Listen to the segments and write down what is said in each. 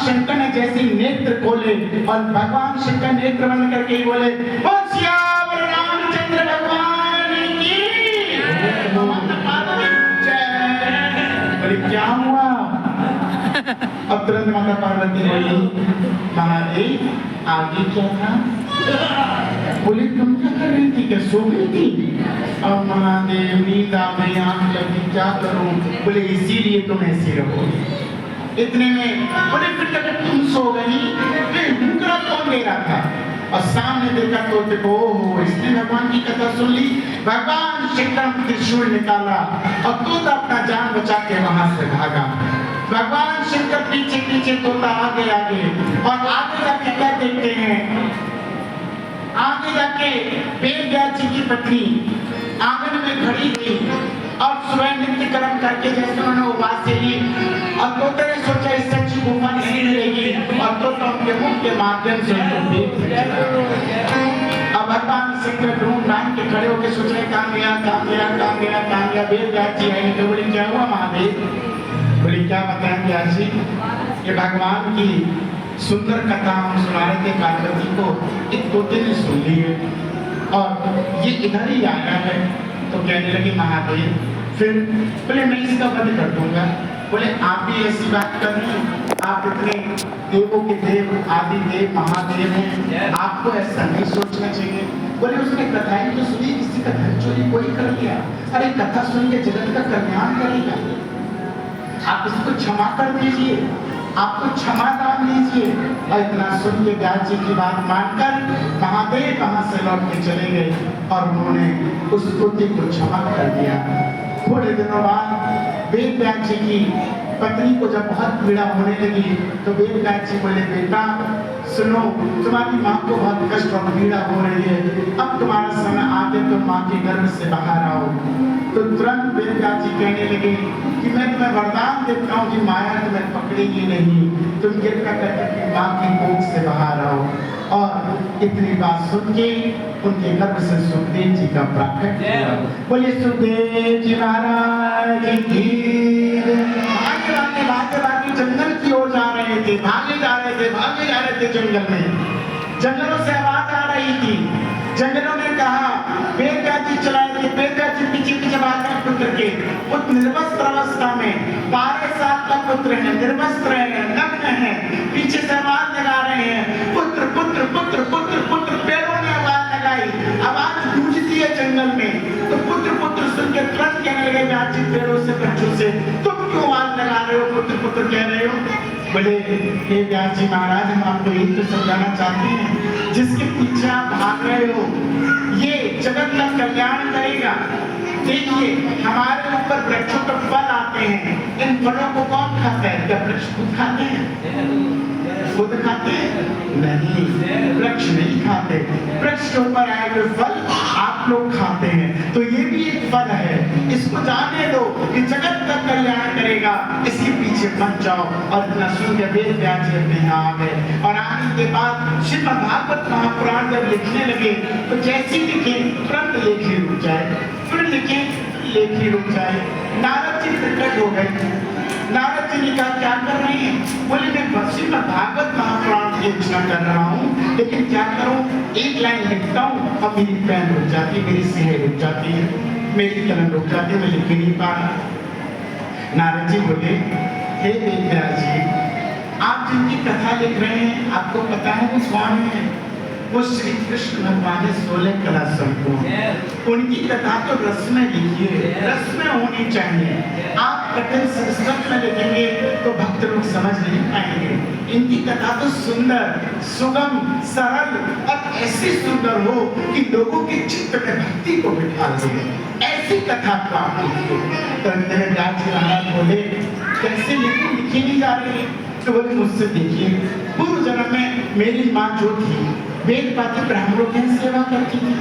शंकर ने जैसे नेत्र खोले और भगवान शंकर नेत्र बंद करके ही बोले, सियावर रामचंद्र भगवान की बोले क्या हुआ? अब तुरंत माता पार्वती बोली, महादेव आगे क्या था? बोले तुम क्या कर रही थी? क्या सो गई थी? अब महादेव नींद आ गई, आंख लगी, क्या करूं? बोले इसीलिए तुम ऐसी रहोगी। इतने में बोले फिर जब तुम सो गई फिर मुकरा कौन दे रहा था? और सामने देखा तो देखो, इसने भगवान की कथा सुन ली। भगवान शंकर त्रिशूल निकाला और तोता अपना जान बचा के वहां से भागा। भगवान शंकर पीछे पीछे, तोता आगे आगे, और आगे जाके क्या देखते हैं? आगे जाके वेद व्यास जी की पत्नी आंगन में खड़ी थी और सुबह नित्य कर्म करके जैसे उन्होंने उपवास से ली, और तोते ने सोचा इससे अच्छी गुफा नहीं मिलेगी, और तोता उनके मुख के माध्यम से उनको देख सके। अब भगवान शंकर ढूंढ ढांढ के खड़े होकर सोच रहे कहाँ गया, कहाँ गया, कहाँ गया, कहाँ गया? वेद व्यास जी आए तो बोले क्या हुआ महादेव? बोले क्या बताएं व्यास जी, ये भगवान की सुंदर कथा हम सुना रहे थे पार्वती को, एक तोते ने सुन ली है और ये इधर ही आया है। तो कहने लगे महादेव फिर? बोले मैं इसका वध कर दूंगा। बोले आप भी ऐसी बात कर रहे हैं? आप इतने देवों के देव, आदि देव, महादेव हैं, आपको ऐसा नहीं सोचना चाहिए। बोले उसने कथा ही तो सुनी, किसी का धन चोरी कोई कर लिया? अरे कथा सुन के जगत का कल्याण करेगा, आप इसको क्षमा कर दीजिए, आपको क्षमा दान दीजिए। और इतना सुन के व्यास जी की बात मानकर महादेव वहां से लौट के चले गए और उन्होंने उस तोते को क्षमा कर दिया। थोड़े दिनों बाद वेद व्यास जी की पत्नी को जब बहुत पीड़ा होने लगी तो वेद व्यास जी बोले, बेटा सुनो, तुम्हारी माँ को बहुत कष्ट और पीड़ा हो रही है, अब तुम्हारा समय आ गया, तुम माँ के गर्भ से बाहर आओ। तो तुरंत वेद व्यास जी कहने लगे कि मैं तुम्हें वरदान देता हूँ कि माया तुम्हें पकड़ेगी नहीं, तुम कृपया करके माँ की कोख से बाहर आओ। और इतनी बात सुन के उनके गर्भ से सुखदेव जी का प्राकट हुआ। बोले सुखदेव जी महाराज की। भागे जंगल की ओर जा रहे थे, भागे जा रहे थे जंगल में। जंगलों से आवाज आ रही थी, जंगलों ने कहा वेद व्यास जी चलाए थे, वेद व्यास जी पीछे पीछे भाग रहे पुत्र के। उस निर्वस्त्र अवस्था में 12 साल का पुत्र है, निर्वस्त्र है, नग्न है, पीछे से आवाज लगा रहे हैं, पुत्र पुत्र पुत्र पुत्र पुत्र। पैरों ने आवाज लगाई, आवाज गूंजती है जंगल में। तो पुत्र पुत्र सुन के तुरंत कहने लगे व्यास जी पैरों से, बच्चों से, तुम क्यों आवाज लगा रहे हो, पुत्र पुत्र कह रहे हो? बोले हे व्यास जी महाराज, हम आपको यही तो समझाना चाहते हैं, जिसके पीछे आप भाग रहे हो ये जगत का कल्याण करेगा। देखिए हमारे ऊपर वृक्षों पर फल आते हैं, इन फलों को कौन खाता है? क्या वृक्ष खुद खाते हैं? खुद खाते हैं? नहीं, वृक्ष नहीं खाते। वृक्ष के ऊपर आए हुए फल आप लोग खाते हैं, तो ये भी एक फल है, इसको जाने दो, ये जगत का कल्याण करेगा, इसके पीछे मत जाओ। और इतना सुन के वेद व्यास जी अपने यहाँ आ गए। और आने के बाद श्रीमद् भागवत महापुराण जब लिखने लगे तो जैसी लिखे तुरंत लेखी रुक जाए, फिर लिखे लेखी रुक जाए। नारद जी प्रकट हो गए। नारद जी ने कहा क्या कर रहे हैं? बोले मैं श्रीमद् भागवत महापुराण की रचना कर रहा हूँ, लेकिन क्या करूँ, एक लाइन लिखता हूँ और मेरी पेन रुक जाती है, मेरी स्याही रुक जाती है, मेरी कलम रुक जाती है, मैं लिख नहीं पा रहा। नारद जी बोले हे वेद व्यास जी, आप जिनकी कथा लिख रहे हैं आपको पता है वो कौन है? वो श्री कृष्ण भगवान 16 कला संपूर्ण, उनकी कथा तो रस में लिखिए, रस में होनी चाहिए। आप कठिन संस्कृत में लिखेंगे तो भक्त लोग समझ नहीं पाएंगे। इनकी कथा तो सुंदर, सुगम, सरल और ऐसी सुंदर हो कि लोगों के चित्त में भक्ति को बिठा दे, ऐसी कथा प्राप्त लिखिए। तो अंदर व्यास जी महाराज बोले कैसे लिखूं, लिखी नहीं जा रही। तो बोले मुझसे देखिए, पूर्व जन्म में मेरी माँ जो थी वेद पाठी ब्राह्मणों की सेवा करती थी,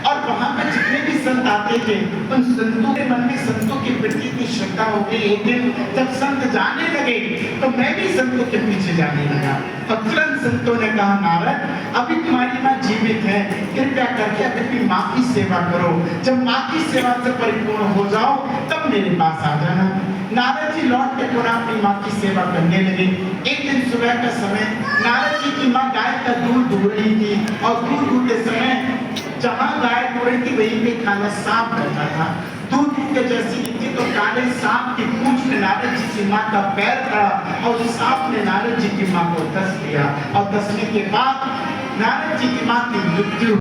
और वहां पर जितने भी संत आते थे उन संतों के मन में संतों के प्रति की श्रद्धा हो गई। एक दिन जब संत जाने लगे तो मैं भी संतों के पीछे जाने लगा। और तुरंत संतों ने कहा नारद अभी तुम्हारी माँ जीवित है, कृपया करके अपनी माँ की सेवा करो, जब माँ की सेवा से परिपूर्ण हो जाओ तब मेरे पास आ जाना। नारद जी लौट के पुनः अपनी माँ की सेवा करने लगे। एक दिन सुबह का समय नारद जी की माँ गाय का दूध दूह रही थी और दूध दूहते समय जहाँ गाय दूह रही थी वहीं पे काला सांप बैठा था। दूध दूहते जैसी थी तो काले सांप की पूंछ में नारद जी की माँ का पैर पड़ा और उस सांप ने नारद जी की माँ को डस लिया और डसने के बाद नारद जी की माँ की मृत्यु